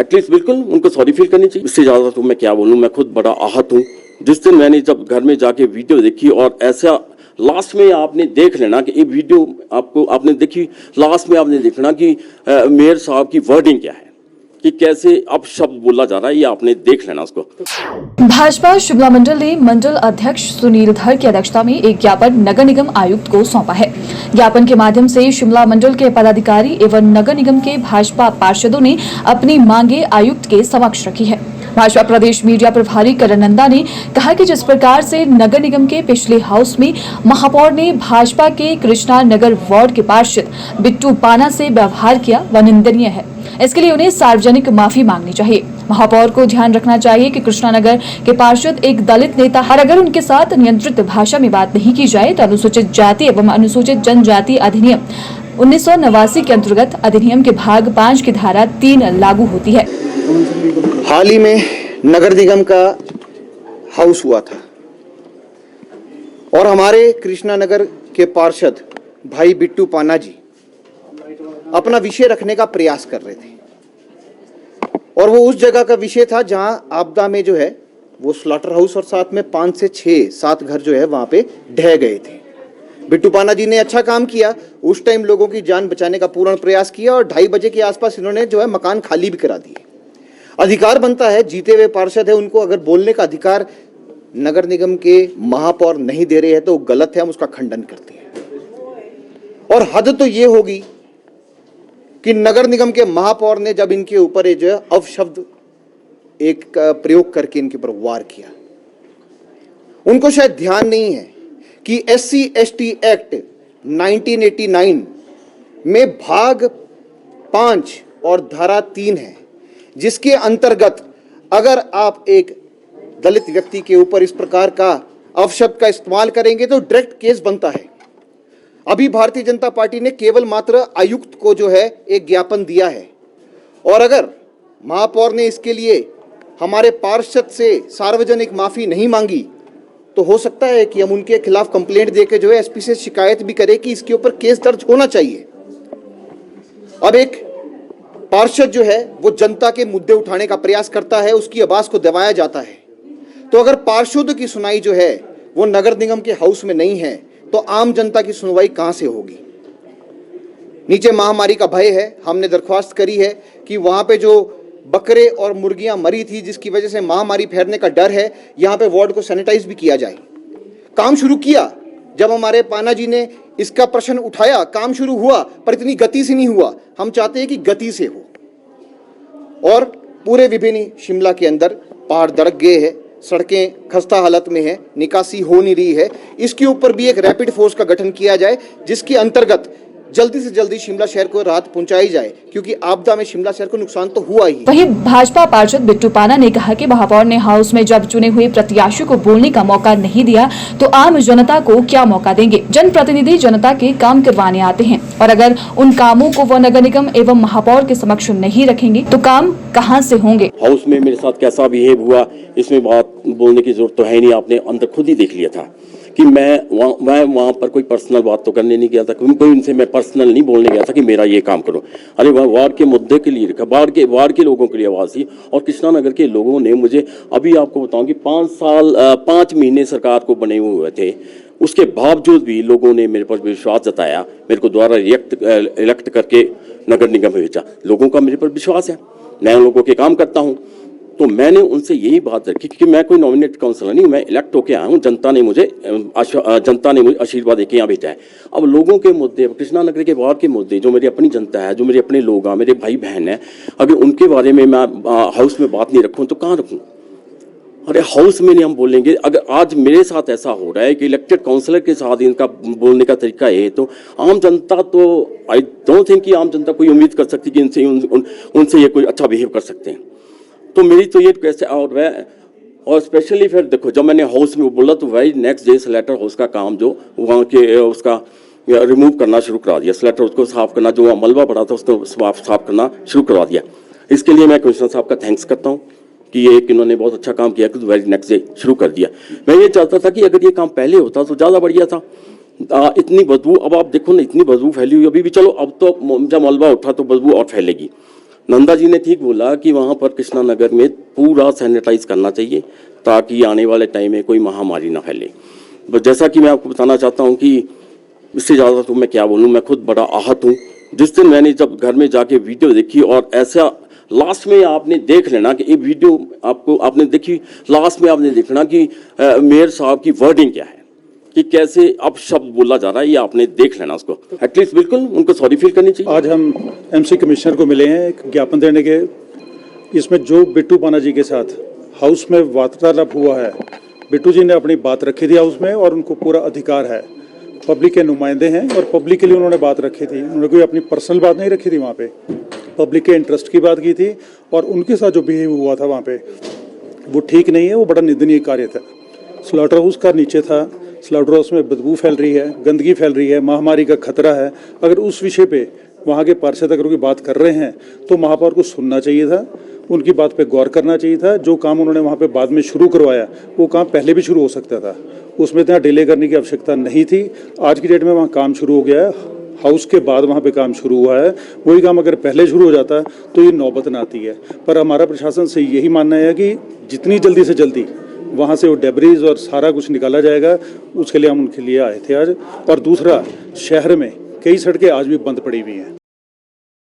At least बिल्कुल उनको sorry feel करनी चाहिए। इससे ज़्यादा तो मैं क्या बोलूँ, मैं खुद बड़ा आहत हूँ। जिस दिन मैंने जब घर में जाके वीडियो देखी और ऐसा लास्ट में आपने देख लेना कि ये वीडियो आपने देखी, लास्ट में आपने देखना कि मेयर साहब की वर्डिंग क्या है, कि कैसे अब शब्द बोला जा रहा है, ये आपने देख लेना उसको। भाजपा शिमला मंडल ने मंडल अध्यक्ष सुनील धर की अध्यक्षता में एक ज्ञापन नगर निगम आयुक्त को सौंपा है। ज्ञापन के माध्यम से शिमला मंडल के पदाधिकारी एवं नगर निगम के भाजपा पार्षदों ने अपनी मांगे आयुक्त के समक्ष रखी है। भाजपा प्रदेश मीडिया प्रभारी करण नंदा ने कहा कि जिस प्रकार से नगर निगम के पिछले हाउस में महापौर ने भाजपा के कृष्णा नगर वार्ड के पार्षद बिट्टू पाना से व्यवहार किया वह निंदनीय है। इसके लिए उन्हें सार्वजनिक माफी मांगनी चाहिए। महापौर को ध्यान रखना चाहिए कि कृष्णानगर के पार्षद एक दलित नेता और अगर उनके साथ नियंत्रित भाषा में बात नहीं की जाए तो अनुसूचित जाति एवं अनुसूचित जनजाति अधिनियम 1989 के अंतर्गत अधिनियम के भाग 5 की धारा 3 लागू होती है। हाल ही में नगर निगम का हाउस हुआ था और हमारे कृष्णानगर के पार्षद भाई बिट्टू पाना जी अपना विषय रखने का प्रयास कर रहे थे और वो उस जगह का विषय था जहां आपदा में जो है वो स्लॉटर हाउस और साथ में 5 से 6-7 घर जो है वहां पे ढह गए थे। बिट्टू पाना जी ने अच्छा काम किया, उस टाइम लोगों की जान बचाने का पूर्ण प्रयास किया और 2:30 बजे के आसपास इन्होंने जो है मकान खाली भी करा दिए। अधिकार बनता है, जीते हुए पार्षद है, उनको अगर बोलने का अधिकार नगर निगम के महापौर नहीं दे रहे हैं तो गलत है, हम उसका खंडन करते हैं। और हद तो ये होगी कि नगर निगम के महापौर ने जब इनके ऊपर जो है अपशब्द एक प्रयोग करके इनके ऊपर वार किया, उनको शायद ध्यान नहीं है कि SC/ST एक्ट 1989 में भाग 5 और धारा 3 है, जिसके अंतर्गत अगर आप एक दलित व्यक्ति के ऊपर इस प्रकार का अपशब्द का इस्तेमाल करेंगे तो डायरेक्ट केस बनता है। अभी भारतीय जनता पार्टी ने केवल मात्र आयुक्त को जो है एक ज्ञापन दिया है और अगर महापौर ने इसके लिए हमारे पार्षद से सार्वजनिक माफी नहीं मांगी तो हो सकता है कि हम उनके खिलाफ कंप्लेंट देकर जो है SP से शिकायत भी करें कि इसके ऊपर केस दर्ज होना चाहिए। अब एक पार्षद जो है वो जनता के मुद्दे उठाने का प्रयास करता है, उसकी आवाज को दबाया जाता है, तो अगर पार्षदों की सुनाई जो है वो नगर निगम के हाउस में नहीं है तो आम जनता की सुनवाई कहां से होगी। नीचे महामारी का भय है, हमने दरख्वास्त करी है कि वहां पे जो बकरे और मुर्गियां मरी थी जिसकी वजह से महामारी फैलने का डर है, यहां पे वार्ड को सैनिटाइज भी किया जाए। काम शुरू किया, जब हमारे पाना जी ने इसका प्रश्न उठाया काम शुरू हुआ, पर इतनी गति से नहीं हुआ। हम चाहते हैं कि गति से हो। और पूरे विभिन्न शिमला के अंदर पहाड़ दरक गए हैं, सड़कें खस्ता हालत में है, निकासी हो नहीं रही है। इसके ऊपर भी एक रैपिड फोर्स का गठन किया जाए जिसके अंतर्गत जल्दी से जल्दी शिमला शहर को राहत पहुंचाई जाए, क्योंकि आपदा में शिमला शहर को नुकसान तो हुआ ही। वहीं भाजपा पार्षद बिट्टू पाना ने कहा कि महापौर ने हाउस में जब चुने हुए प्रत्याशी को बोलने का मौका नहीं दिया तो आम जनता को क्या मौका देंगे। जनप्रतिनिधि जनता के काम करवाने आते हैं और अगर उन कामों को वो नगर निगम एवं महापौर के समक्ष नहीं रखेंगे तो काम कहां से होंगे। हाउस में मेरे साथ कैसा बिहेव हुआ इसमें बात बोलने की जरूरत तो है नहीं, आपने अंदर खुद ही देख लिया था कि मैं वहाँ पर कोई पर्सनल बात तो करने नहीं गया था, कोई उनसे मैं पर्सनल नहीं बोलने गया था कि मेरा ये काम करो। अरे वह वार्ड के मुद्दे के लिए रखा, वार्ड के लोगों के लिए आवाज़ थी। और कृष्णानगर के लोगों ने मुझे, अभी आपको बताऊं कि 5 महीने सरकार को बने हुए थे, उसके बावजूद भी लोगों ने मेरे पर विश्वास जताया, मेरे को द्वारा इलेक्ट करके नगर निगम में भेजा। लोगों का मेरे पर विश्वास है, मैं लोगों के काम करता हूँ, तो मैंने उनसे यही बात रखी कि मैं कोई नॉमिनेट काउंसलर नहीं, मैं इलेक्ट होकर आया हूँ, जनता ने मुझे आशीर्वाद देके यहाँ भेजा है। अब लोगों के मुद्दे, कृष्णानगर के वार्ड के मुद्दे, जो मेरी अपनी जनता है, जो मेरे अपने लोग हैं, मेरे भाई बहन हैं, अगर उनके बारे में मैं हाउस में बात नहीं रखूँ तो कहाँ रखूँ। अरे हाउस में नहीं हम बोलेंगे। अगर आज मेरे साथ ऐसा हो रहा है कि इलेक्टेड काउंसलर के साथ इनका बोलने का तरीका है, तो आम जनता तो आई डोंट थिंक कि आम जनता कोई उम्मीद कर सकती कि इनसे उनसे ये कोई अच्छा बिहेव कर सकते हैं। तो मेरी तो ये कैसे और स्पेशली फिर देखो, जब मैंने हाउस में बोला तो भाई नेक्स्ट डे स्लेटर हाउस का काम जो वहाँ के उसका रिमूव करना शुरू करा दिया, स्लेटर उसको साफ करना, जो मलबा पड़ा था उसको साफ करना शुरू करवा दिया। इसके लिए मैं कमिश्नर साहब का थैंक्स करता हूँ कि ये इन्होंने बहुत अच्छा काम किया कि वेरी नेक्स्ट डे शुरू कर दिया। मैं ये चाहता था कि अगर ये काम पहले होता तो ज़्यादा बढ़िया था। इतनी बदबू, अब आप देखो ना, इतनी बदबू फैली हुई अभी भी। चलो अब तो जब मलबा उठा तो बदबू और फैलेगी, नंदा जी ने ठीक बोला कि वहाँ पर कृष्णा नगर में पूरा सैनिटाइज करना चाहिए ताकि आने वाले टाइम में कोई महामारी ना फैले। बस जैसा कि मैं आपको बताना चाहता हूँ कि इससे ज़्यादा तो मैं क्या बोलूँ, मैं खुद बड़ा आहत हूँ। जिस दिन मैंने जब घर में जाके वीडियो देखी और ऐसा लास्ट में आपने देख लेना कि ये वीडियो आपको आपने देखी, लास्ट में आपने देखना कि मेयर साहब की वर्डिंग क्या है, कि कैसे अब शब्द बोला जा रहा है, ये आपने देख लेना उसको। एटलीस्ट बिल्कुल उनको सॉरी फील करनी चाहिए। आज हम एमसी कमिश्नर को मिले हैं एक ज्ञापन देने के। इसमें जो बिट्टू पाना जी के साथ हाउस में वार्तालाप हुआ है, बिट्टू जी ने अपनी बात रखी थी हाउस में और उनको पूरा अधिकार है, पब्लिक के नुमाइंदे हैं और पब्लिक के लिए उन्होंने बात रखी थी। उन्होंने कोई अपनी पर्सनल बात नहीं रखी थी, वहाँ पे पब्लिक के इंटरेस्ट की बात की थी। और उनके साथ जो बिहेव हुआ था वहाँ पे वो ठीक नहीं है, वो बड़ा निंदनीय कार्य था। स्लॉटर हाउस का नीचे था, स्लॉटर हाउस में बदबू फैल रही है, गंदगी फैल रही है, महामारी का खतरा है। अगर उस विषय पे वहाँ के पार्षद अगर कोई बात कर रहे हैं तो महापौर को सुनना चाहिए था, उनकी बात पे गौर करना चाहिए था। जो काम उन्होंने वहाँ पे बाद में शुरू करवाया वो काम पहले भी शुरू हो सकता था, उसमें इतना डिले करने की आवश्यकता नहीं थी। आज की डेट में वहाँ काम शुरू हो गया है, हाउस के बाद वहाँ पे काम शुरू हुआ है। वही काम अगर पहले शुरू हो जाता तो ये नौबत ना आती है। पर हमारा प्रशासन से यही मानना है कि जितनी जल्दी से जल्दी वहाँ से वो डेब्रीज और सारा कुछ निकाला जाएगा, उसके लिए हम उनके लिए आए थे आज। और दूसरा, शहर में कई सड़कें आज भी बंद पड़ी हुई हैं।